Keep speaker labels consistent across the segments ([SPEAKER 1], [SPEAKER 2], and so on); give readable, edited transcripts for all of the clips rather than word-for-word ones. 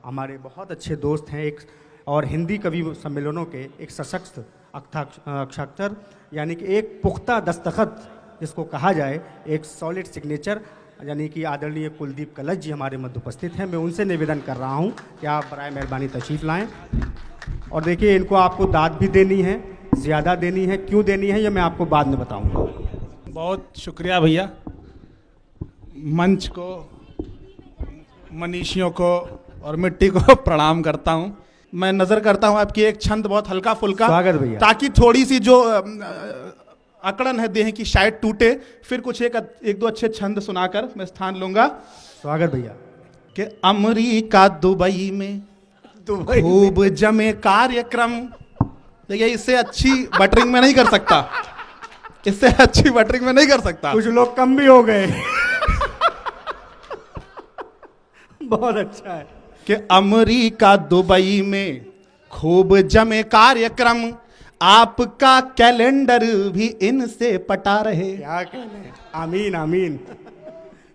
[SPEAKER 1] हमारे बहुत अच्छे दोस्त हैं, एक और हिंदी कवि सम्मेलनों के एक सशक्त अक्षर यानी कि एक पुख्ता दस्तखत जिसको कहा जाए, एक सॉलिड सिग्नेचर, यानी कि आदरणीय कुलदीप कलश जी हमारे मध्य उपस्थित हैं। मैं उनसे निवेदन कर रहा हूं कि आप बराए मेहरबानी तशरीफ़ लाएं। और देखिए, इनको आपको दाद भी देनी है, ज़्यादा देनी है, क्यों देनी है ये मैं आपको बाद में बताऊंगा।
[SPEAKER 2] बहुत शुक्रिया भैया। मंच को, मनीषियों को और मिट्टी को प्रणाम करता हूं। मैं नज़र करता हूं आपकी एक छंद बहुत हल्का फुल्का,
[SPEAKER 1] स्वागत भैया,
[SPEAKER 2] ताकि थोड़ी सी जो अकड़न है देह की शायद टूटे। फिर कुछ एक दो अच्छे छंद सुनाकर मैं स्थान लूंगा।
[SPEAKER 1] स्वागत भैया।
[SPEAKER 2] कि अमेरिका दुबई में खूब जमे कार्यक्रम। देखिए, इससे अच्छी बटरिंग में नहीं कर सकता, इससे अच्छी बटरिंग में नहीं कर सकता।
[SPEAKER 1] कुछ लोग कम भी हो गए। बहुत अच्छा है।
[SPEAKER 2] कि अमेरिका दुबई में खूब जमे कार्यक्रम, आपका कैलेंडर भी इनसे पटा रहे।
[SPEAKER 1] क्या कहने, आमीन आमीन।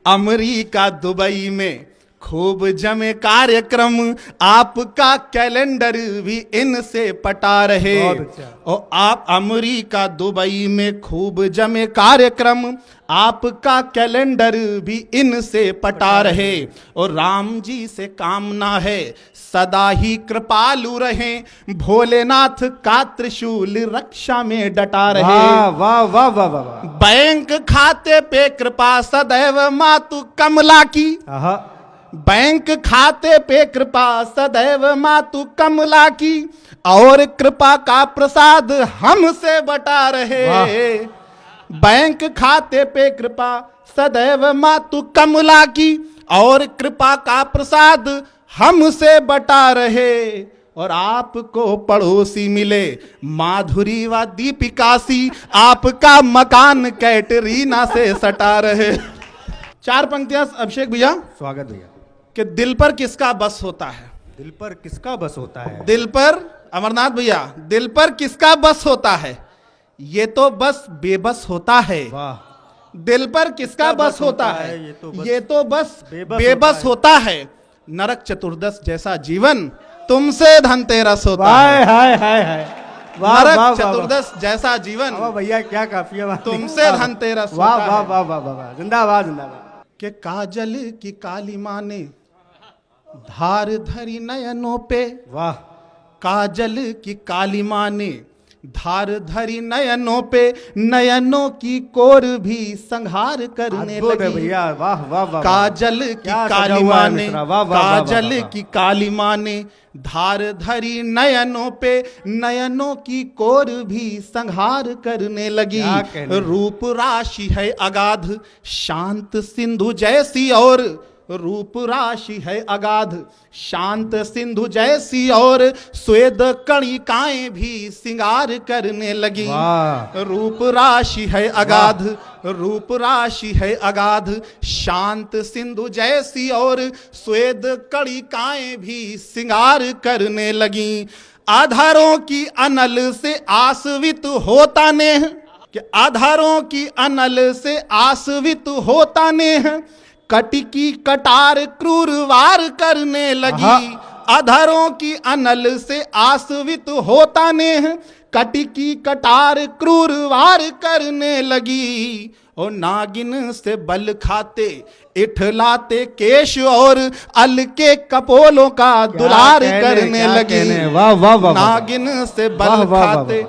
[SPEAKER 2] अमेरिका दुबई में खूब जमे कार्यक्रम, आपका कैलेंडर भी इनसे पटा रहे।
[SPEAKER 1] बहुत अच्छा।
[SPEAKER 2] और आप अमेरिका दुबई में खूब जमे कार्यक्रम, आपका कैलेंडर भी इनसे पटा रहे। और राम जी से कामना है सदा ही कृपालु रहे, भोलेनाथ का त्रिशूल रक्षा में डटा रहे।
[SPEAKER 1] वाह वाह वाह वाह वाह।
[SPEAKER 2] बैंक खाते पे कृपा सदैव मातु कमला की।
[SPEAKER 1] आहा।
[SPEAKER 2] बैंक खाते पे कृपा सदैव मातु कमला की, और कृपा का प्रसाद हमसे बटा रहे। बैंक खाते पे कृपा सदैव मातु कमला की, और कृपा का प्रसाद हमसे बटा रहे। और आपको पड़ोसी मिले माधुरी व दीपिका सी, आपका मकान कैटरीना से सटा रहे। चार पंक्तियां अभिषेक भैया।
[SPEAKER 1] स्वागत भैया।
[SPEAKER 2] कि दिल पर किसका बस होता है।
[SPEAKER 1] दिल पर किसका बस होता है।
[SPEAKER 2] दिल पर, अमरनाथ भैया, दिल पर किसका बस होता है, ये तो बस बेबस होता है।
[SPEAKER 1] वाह।
[SPEAKER 2] दिल पर किसका बस होता है, ये तो बस
[SPEAKER 1] बेबस
[SPEAKER 2] बेबस होता है। नरक चतुर्दश जैसा जीवन तुमसे धनतेरस होता है।
[SPEAKER 1] हाय हाय हाय।
[SPEAKER 2] नरक चतुर्दश जैसा जीवन
[SPEAKER 1] भैया क्या काफिया
[SPEAKER 2] तुमसे धनतेरस
[SPEAKER 1] वाह
[SPEAKER 2] होता
[SPEAKER 1] वाह
[SPEAKER 2] है।
[SPEAKER 1] वाह वाह वाह। जिंदाबाद जिंदाबाद।
[SPEAKER 2] कि काजल की काली माँ ने धार धरी नयनों पे।
[SPEAKER 1] वाह।
[SPEAKER 2] काजल की काली माँ ने धार धरी नयनों पे, नयनों की कोर भी संहार करने लगी।
[SPEAKER 1] भैया वाह वाह वाह।
[SPEAKER 2] काजल की काली माँ ने, काजल की काली माँ ने धार धरी नयनों पे, नयनों की कोर भी संहार करने लगी। रूप राशि है अगाध शांत सिंधु जैसी, और रूप राशि है अगाध शांत सिंधु जैसी, और स्वेद कणिकाएं भी सिंगार करने लगी। रूप राशि है अगाध, रूप राशि है अगाध शांत सिंधु जैसी, और स्वेद कणिकाएं भी सिंगार करने लगी। आधारों की अनल से आसवित होता नेह, कि आधारों की अनल से आसवित होता नेह, कटिकी कटार क्रूर वार करने लगी। अधरों की अनल से आसवित होता नेह, कटिकी कटार क्रूर वार करने लगी। और नागिन से बल खाते इठलाते केश, और अल के कपोलों का दुलार करने लगी। नागिन से बल खाते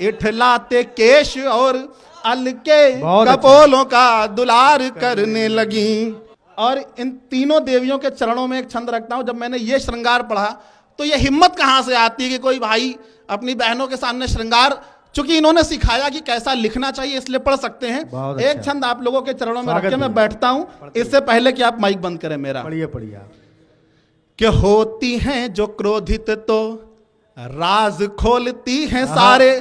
[SPEAKER 2] इठलाते केश, और अल के कपोलों का दुलार करने लगी। और इन तीनों देवियों के चरणों में एक छंद रखता हूं। जब मैंने ये श्रृंगार पढ़ा तो ये हिम्मत कहां से आती है कि कोई भाई अपनी बहनों के सामने श्रृंगार, चूंकि इन्होंने सिखाया कि कैसा लिखना चाहिए इसलिए पढ़ सकते हैं।
[SPEAKER 1] अच्छा।
[SPEAKER 2] एक छंद आप लोगों के चरणों में रख के मैं बैठता हूं, इससे पहले कि आप माइक बंद करें मेरा।
[SPEAKER 1] पढ़िए पढ़िए।
[SPEAKER 2] कि होती हैं जो क्रोधित तो राज खोलती हैं सारे,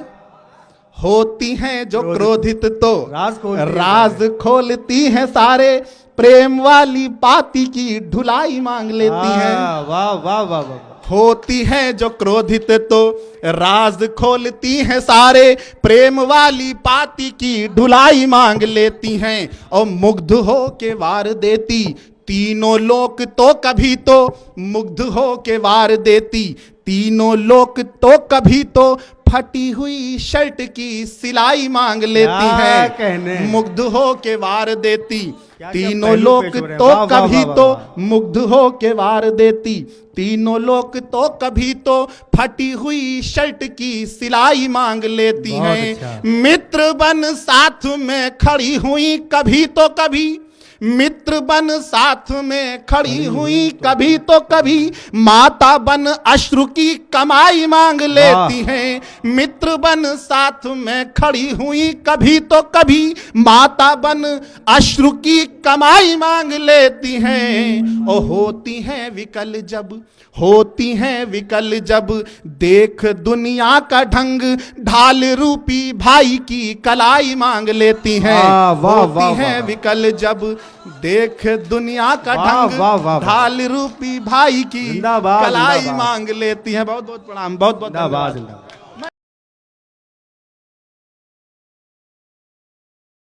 [SPEAKER 2] होती हैं जो क्रोधित तो राज खोलती हैं सारे, प्रेम वाली पाती की ढुलाई मांग लेती हैं।
[SPEAKER 1] वाह वाह वाह वाह।
[SPEAKER 2] होती हैं जो क्रोधित तो राज खोलती हैं सारे, प्रेम वाली पाती की ढुलाई मांग लेती हैं। और मुग्ध हो के वार देती तीनों लोक तो कभी तो मुग्ध हो के वार देती, तीनों लोक तो कभी तो फटी हुई शर्ट की सिलाई मांग लेती है, मुग्ध हो के वार देती। तीनों लोक तो कभी तो मुग्ध हो के वार देती, तीनों लोक तो कभी तो फटी हुई शर्ट की सिलाई मांग लेती हैं। मित्र बन साथ में खड़ी हुई कभी तो कभी, मित्र बन साथ में खड़ी हुई कभी तो कभी, माता बन अश्रु की कमाई मांग लेती हैं। मित्र बन साथ में खड़ी हुई कभी तो कभी, माता बन अश्रु की कमाई मांग लेती हैं। और होती हैं विकल जब, होती हैं विकल जब देख दुनिया का ढंग, ढाल रूपी भाई की कलाई मांग लेती हैं। होती हैं विकल जब देख दुनिया का ढंग, ढाल रूपी भाई की कलाई मांग लेती हैं। बहुत बहुत प्रणाम, बहुत बहुत धन्यवाद।